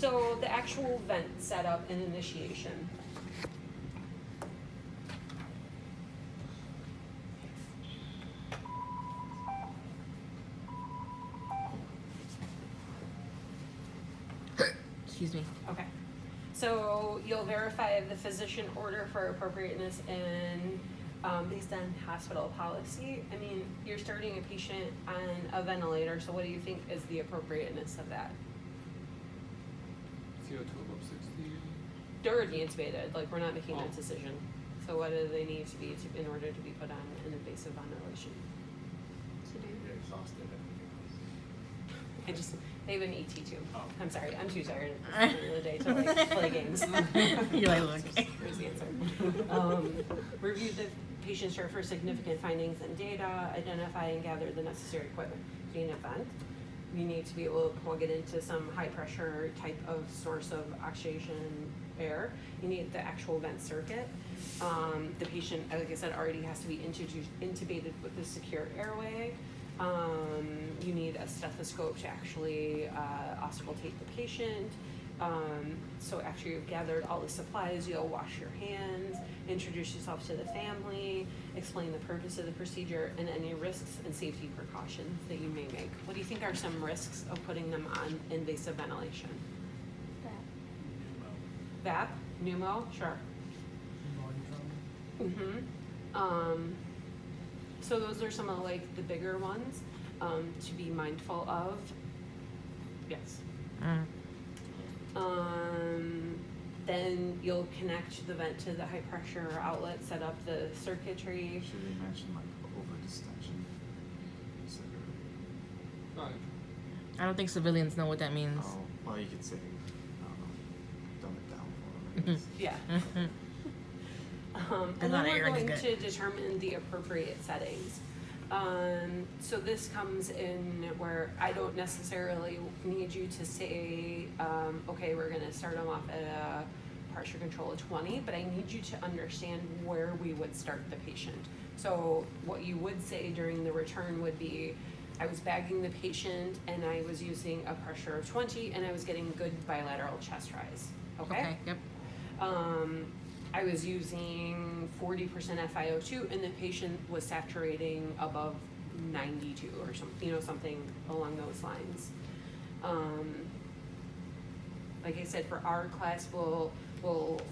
So the actual vent setup and initiation. Excuse me. Okay. So you'll verify the physician order for appropriateness and based on hospital policy. I mean, you're starting a patient on a ventilator, so what do you think is the appropriateness of that? CO2 above 60. They're already intubated, like we're not making that Oh. decision. So what do they need to be in order to be put on an invasive ventilation? Get exhausted. They have an ET too. Oh. I'm sorry, I'm too tired at the end of the day to like play games. You're like, look. Here's the answer. Review the patient's chart for significant findings and data, identify and gather the necessary equipment. Being an event, you need to be able to plug it into some high pressure type of source of oxygenation air. You need the actual vent circuit. The patient, like I said, already has to be intubated with a secure airway. You need a stethoscope to actually auscultate the patient. So after you've gathered all the supplies, you'll wash your hands, introduce yourself to the family, explain the purpose of the procedure, and any risks and safety precautions that you may make. What do you think are some risks of putting them on invasive ventilation? VAP, pneumo, sure. So those are some of like the bigger ones to be mindful of. Yes. Then you'll connect the vent to the high pressure outlet, set up the circuitry. Should we mention like over distension? Fine. I don't think civilians know what that means. Oh, well, you could say, I don't know, dumb it down for them, I guess. Yeah. And then lot of we're air is going good. to determine the appropriate settings. So this comes in where I don't necessarily need you to say, okay, we're gonna start them off at a pressure control of 20, but I need you to understand where we would start the patient. So what you would say during the return would be, I was bagging the patient and I was using a pressure of 20 and I was getting good bilateral chest rise, Okay, yep. I was using 40% FiO2 and the patient was saturating above 92 or something, something along those lines. Like I said, for our class, we'll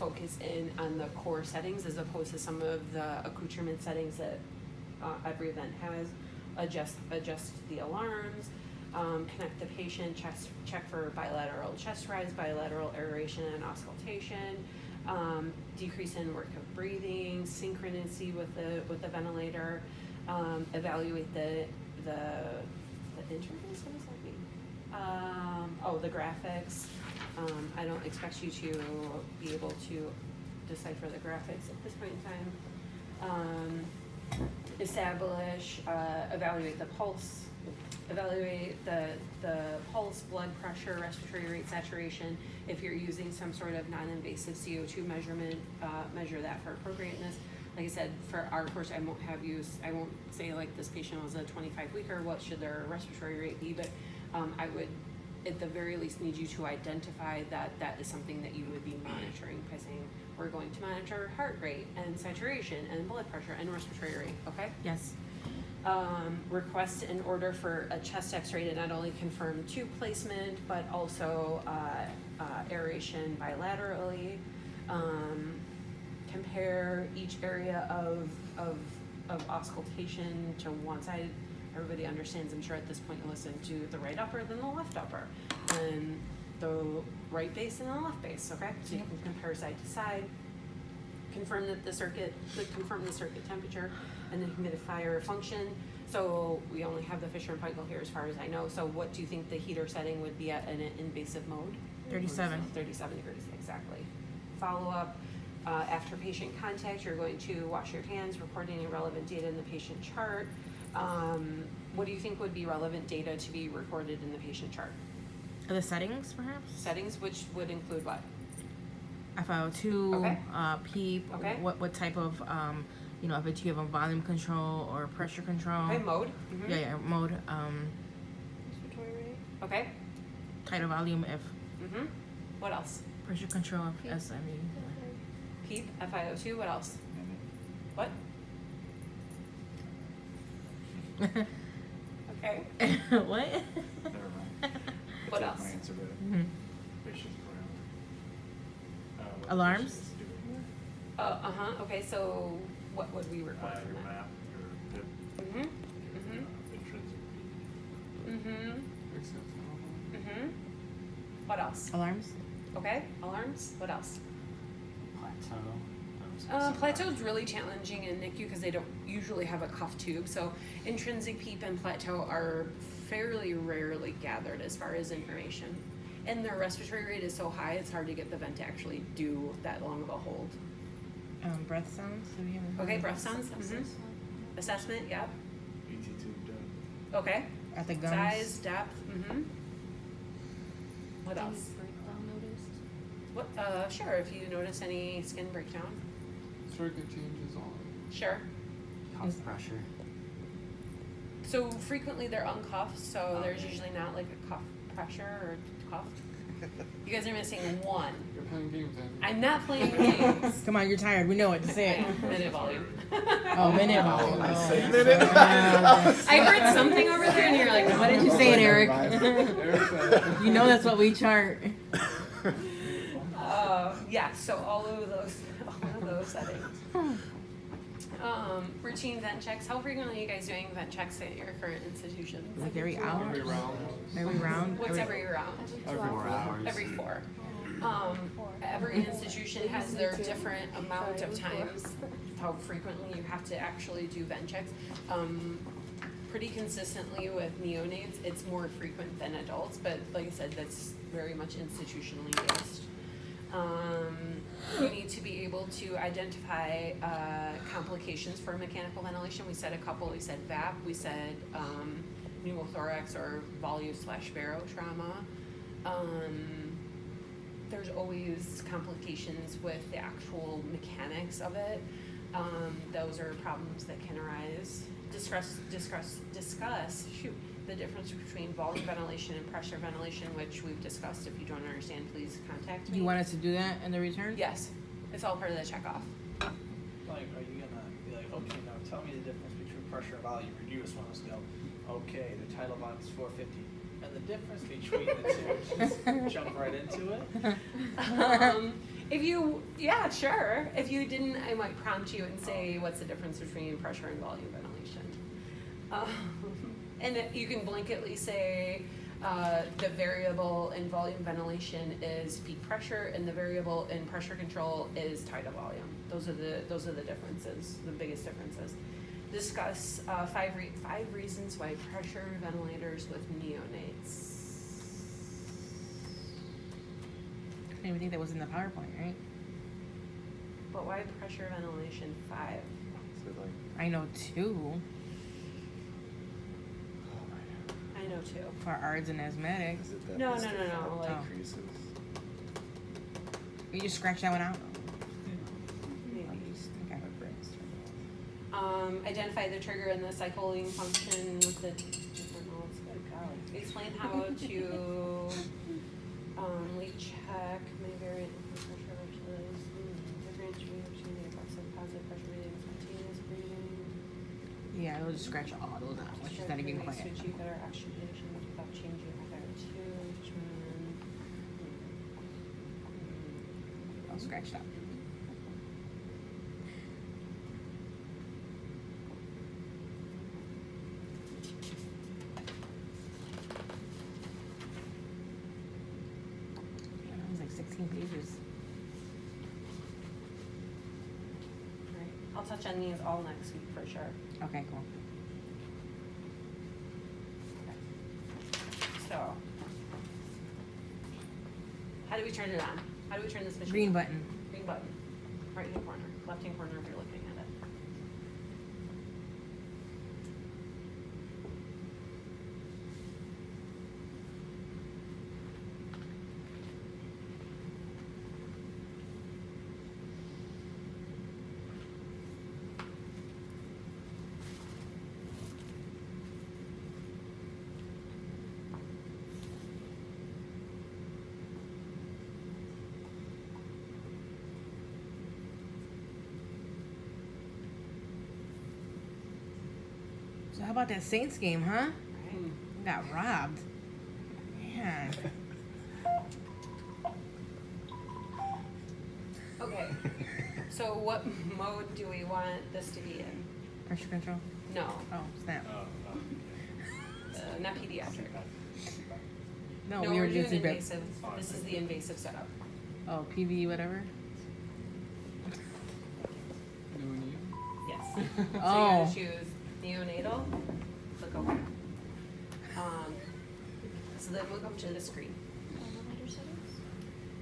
focus in on the core settings as opposed to some of the accoutrement settings that every event has. Adjust the alarms, connect the patient, check for bilateral chest rise, bilateral aeration and auscultation, decrease in work of breathing, synchronicity with the ventilator, evaluate the interface. What does that mean? The graphics. I don't expect you to be able to decipher the graphics at this point in time. Establish, evaluate the pulse, evaluate the pulse, blood pressure, respiratory rate, saturation. If you're using some sort of non-invasive CO2 measurement, measure that for appropriateness. Like I said, for our course, I won't say like this patient was a 25-weeker, what should their respiratory rate be, but I would at the very least need you to identify that is something that you would be monitoring by saying, we're going to monitor heart rate and saturation and blood pressure and respiratory rate, okay? Yes. Request an order for a chest x-ray to not only confirm tube placement, but also aeration bilaterally. Compare each area of auscultation to one side. Everybody understands, I'm sure at this point you listen to the right upper, then the left upper, and the right base and the left base, okay? So you can compare side to side. Confirm the circuit temperature and the humidifier function. So we only have the Fisher and Paykel here as far as I know. So what do you think the heater setting would be at in an invasive mode? 37. 37 degrees, exactly. Follow up, after patient contact, you're going to wash your hands, record any relevant data in the patient chart. What do you think would be relevant data to be recorded in the patient chart? The settings, perhaps? Settings, which would include what? FiO2, Okay. PEEP, Okay. what type of, if you have a volume control or pressure control. Okay, mode. Mhm. Yeah, mode, Okay. tidal volume if, Mhm. What else? Pressure control of SME. PEEP, FiO2, what else? What? Okay. What? Never mind. What Take else? my answer back. Mhm. Patient parameter. What Alarms? patient's doing. Okay, so what would we require Your from that? map, your PIP, Mm-hmm, your mm-hmm, intrinsic mm-hmm, mm-hmm. What else? Alarms? Okay, alarms, what else? Plateau. Plateau's really challenging in NICU because they don't usually have a cuff tube, so intrinsic PEEP and plateau are fairly rarely gathered as far as information. And their respiratory rate is so high, it's hard to get the vent to actually do that long of a hold. Breath sounds? Do we have Okay, breath sounds, assessment, yep, ET tube depth. okay. At the gums? Size, depth, What Any else? breakdown noticed? What, sure, if you notice any skin breakdown, Circuit changes on. sure. Cuff pressure. So frequently they're uncuffed, so there's usually not like a cuff pressure or cuff. You guys are missing one. You're playing games, Andy. I'm not playing games. Come on, you're tired. We know what to say. Minute volume. Oh, minute volume. I Oh. said minute. I heard something over there and you're like, what did you say, Say it, Eric. Eric said- You know that's what we chart. Yeah, so all of those settings. Routine vent checks. How frequently are you guys doing vent checks at your current institutions? Like every hour? Every round. Every round? What's every round? Every 4 hours. Every 4. Every institution has their different amount of times, how frequently you have to actually do vent checks. Pretty consistently with neonates, it's more frequent than adults, but like I said, that's very much institutionally based. You need to be able to identify complications for mechanical ventilation. We said a couple. We said VAP. We said pneumothorax or volute/baro trauma. There's always complications with the actual mechanics of it. Those are problems that can arise. Discuss the difference between volume ventilation and pressure ventilation, which we've discussed. If you don't understand, please contact me. You want us to do that in the return? Yes, it's all part of the checkoff. Like, are you gonna be like, okay, now tell me the difference between pressure and volume? Reduce one of us go, okay, the tidal volume is 450. And the difference between the two, just jump right into it. Yeah, sure. If you didn't, I might prompt you and say, what's the difference between pressure and volume ventilation? And you can blanketly say, the variable in volume ventilation is peak pressure, and the variable in pressure control is tidal volume. Those are the differences, the biggest differences. Discuss 5 reasons why pressure ventilators with neonates. I didn't even think that was in the PowerPoint, right? But why pressure ventilation 5? So like, I know 2 I know 2. for ARDS and asthmatics. is it that No, this no, no, no, default like- decreases? You just scratch that one out. Maybe. Okay. My brain's turned off. Identify the trigger and the cycling function with the different nodes. Good golly. Explain how to leak check, may vary in pressure ratios, differentiate between the effects of positive pressure reading, spontaneous breathing. Yeah, it'll just scratch all those out. Let's just not get quiet. To achieve better oxygenation without changing FiO2. I'll scratch that. Yeah, that was like 16 pages. Right. I'll touch on these all next week for sure. Okay, cool. So, how do we turn it on? How do we turn this machine Green on? button. Green button. Right hand corner, left hand corner if you're looking at it. how about that Saints game, huh? Right? Got robbed. Man. Okay, so what mode do we want this to be in? Pressure control. No, Oh, snap. not pediatric. No, No, we we're were doing just about. invasive. This is the invasive setup. Oh, PV, whatever. Doing you? Yes. So you Oh. gotta choose neonatal, click OK. So then we'll come to the screen.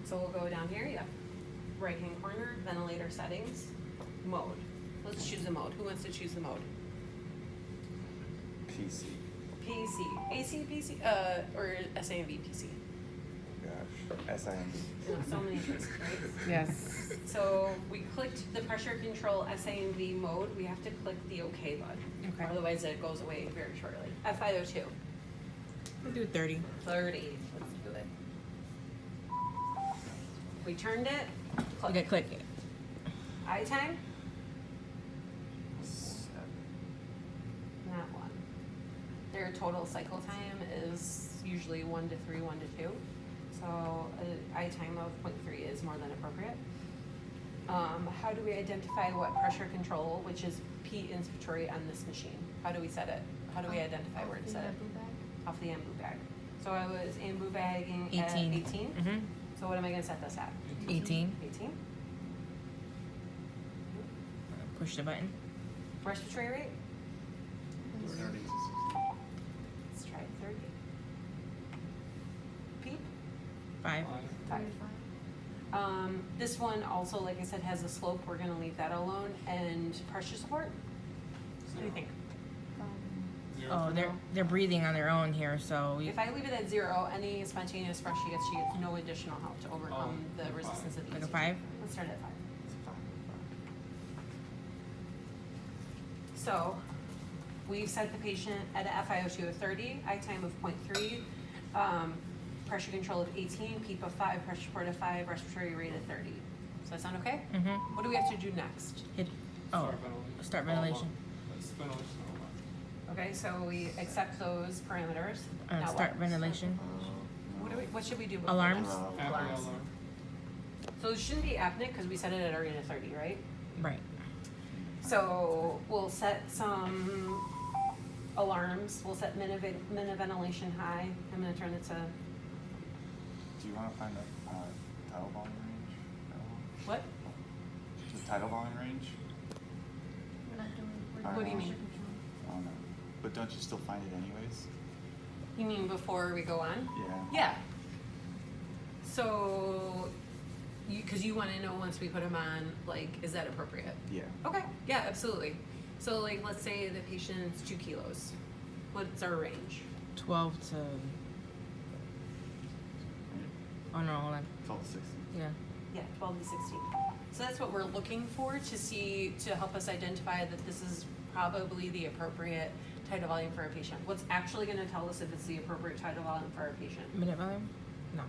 So we'll go down here, yeah. Right hand corner, ventilator settings, mode. Let's choose a mode. Who wants to choose the mode? PC. PC, AC, PC, or SAMV PC. Gosh. SIMD. So many choices, right? Yes. So we clicked the pressure control SAMV mode. We have to click the OK button. Okay. Otherwise it goes away very shortly. FiO2, We'll do 30. 30. Let's do it. We turned it. We got click it. Eye time, 7. not one. Their total cycle time is usually 1 to 3, 1 to 2. So an eye time of 0.3 is more than appropriate. How do we identify what pressure control, which is P inspiratory on this machine? How do we set it? How do we identify where to set it? Off the ambu bag. So I was ambu bagging at 18. 18. Mm-hmm. So what am I gonna set this at? 18. 18. Push the button. Respiratory rate? 30 to 60. Let's try 30. Peep? 5. 5. This one also, like I said, has a slope. We're gonna leave that alone. And pressure support? What do you think? Zero Oh, for they're now? they're breathing on their own here, so we If I leave it at 0, any spontaneous pressure she gets no additional help to overcome the five. resistance of the like a ECG. 5. Let's start at 5. It's 5. So, we set the patient at a FiO2 of 30, eye time of 0.3, pressure control of 18, PEEP of 5, pressure support of 5, respiratory rate of 30. Does that sound okay? Mm-hmm. What do we have to do next? Hit. Oh, start ventilation. That's ventilation all along. Okay, so we accept those parameters. Now Start what? ventilation. What should we do? before Alarms? this? After Alarms. alarm. So it shouldn't be apneic because we set it at already at 30, right? Right. So we'll set some alarms. We'll set minute ventilation high. I'm gonna turn it to, Do you want to find a tidal volume range? what? The tidal volume range? What do you mean? I don't know. But don't you still find it anyways? You mean before we go on? Yeah. Yeah. So, because you want to know once we put them on, like, is that appropriate? Yeah. Okay, yeah, absolutely. So, like, let's say the patient's 2 kilos. What's our range? 12 to. Oh no, hold on. 12 to 60. Yeah. Yeah, 12 to 16. So that's what we're looking for to see, to help us identify that this is probably the appropriate tidal volume for our patient. What's actually going to tell us if it's the appropriate tidal volume for our patient? Minute volume? No.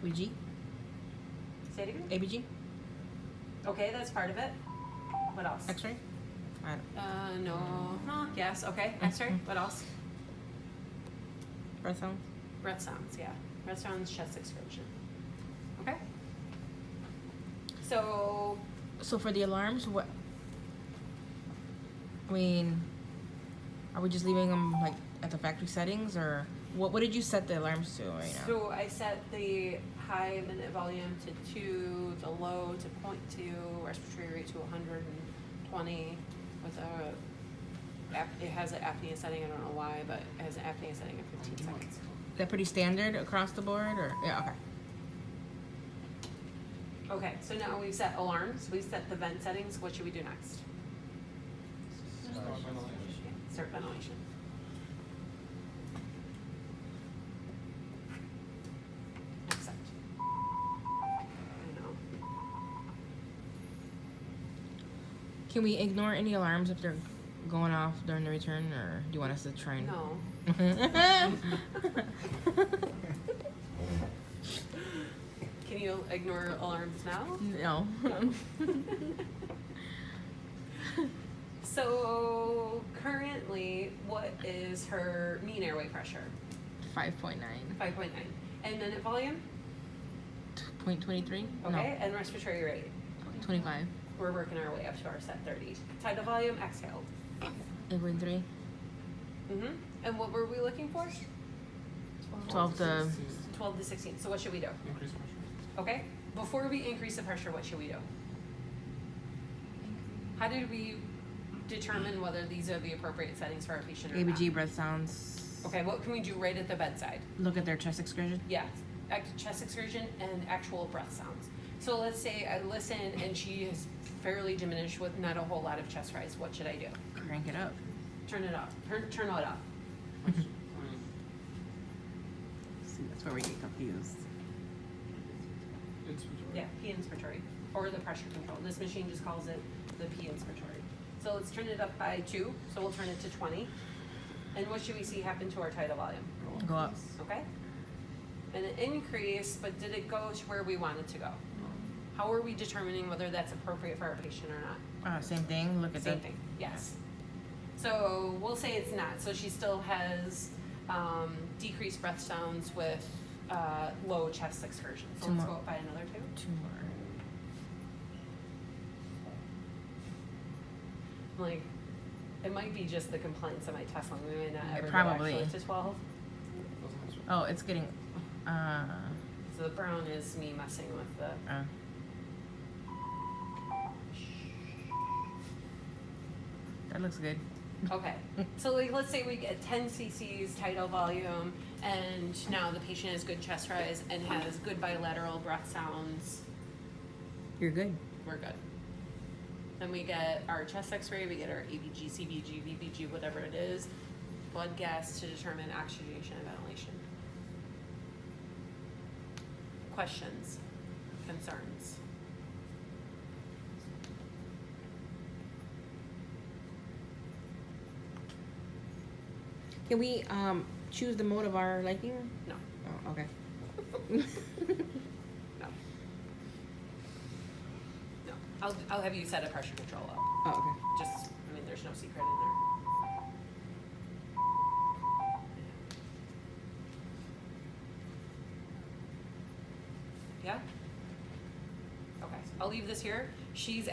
VG? Say it again? ABG? Okay, that's part of it. What else? X-ray? I don't. No. Huh, yes, okay. X-ray. What else? Breath sounds? Breath sounds, yeah. Breath sounds, chest expansion. Okay. So, So for the alarms, what? I mean, are we just leaving them like at the factory settings, or what did you set the alarms to right now? so I set the high minute volume to 2, the low to 0.2, respiratory rate to 120 with it has an apnea setting, I don't know why, but it has an apnea setting of 15 seconds. Is that pretty standard across the board, or yeah? Okay. Okay, so now we've set alarms, we've set the vent settings, what should we do next? Start ventilation. Start ventilation. Accept. I know. Can we ignore any alarms if they're going off during the return, or do you want us to try and? No. Can you ignore alarms now? No. So currently, what is her mean airway pressure? 5.9. 5.9. And minute volume? 0.23? Okay. And respiratory rate? No. 25. We're working our way up to our set 30. Tidal volume, exhaled. 8.3. Mm-hmm. And what were we looking for? 12 to 12 to 16. So what should we do? Increase pressure. Okay. Before we increase the pressure, what should we do? How did we determine whether these are the appropriate settings for our patient or ABG not? breath sounds. Okay, what can we do right at the bedside? Look at their chest excursion. Yes, chest excursion and actual breath sounds. So let's say I listen and she is fairly diminished with not a whole lot of chest rise. What should I do? Crank it up. Turn it up. Turn it up. See, that's where we get confused. Inspiratory. Yeah, P inspiratory. Or the pressure control. This machine just calls it the P inspiratory. So let's turn it up by 2. So we'll turn it to 20. And what should we see happen to our tidal volume? Go up. Okay? And an increase, but did it go to where we want it to go? How are we determining whether that's appropriate for our patient or not? Same thing. Look at Same the. thing, yes. So we'll say it's not. So she still has decreased breath sounds with low chest excursion. So Two let's more. go up by another 2. 2 more. Like, it might be just the complaints of my Tesla. We may not Yeah, ever probably. go actually to 12. Oh, it's getting. So the brown is me messing with the. That looks good. Okay, so like let's say we get 10 cc's tidal volume, and now the patient has good chest rise and has good bilateral breath sounds. You're good. We're good. Then we get our chest X-ray, we get our ABG, CBG, VBG, whatever it is, blood gas to determine oxygenation and ventilation. Questions, concerns? Can we choose the mode of our liking? No, Oh, okay. no. No, I'll have you set a pressure control up. Oh, okay. Just, I mean, there's no secret in there. Yeah? Okay, I'll leave this here. She's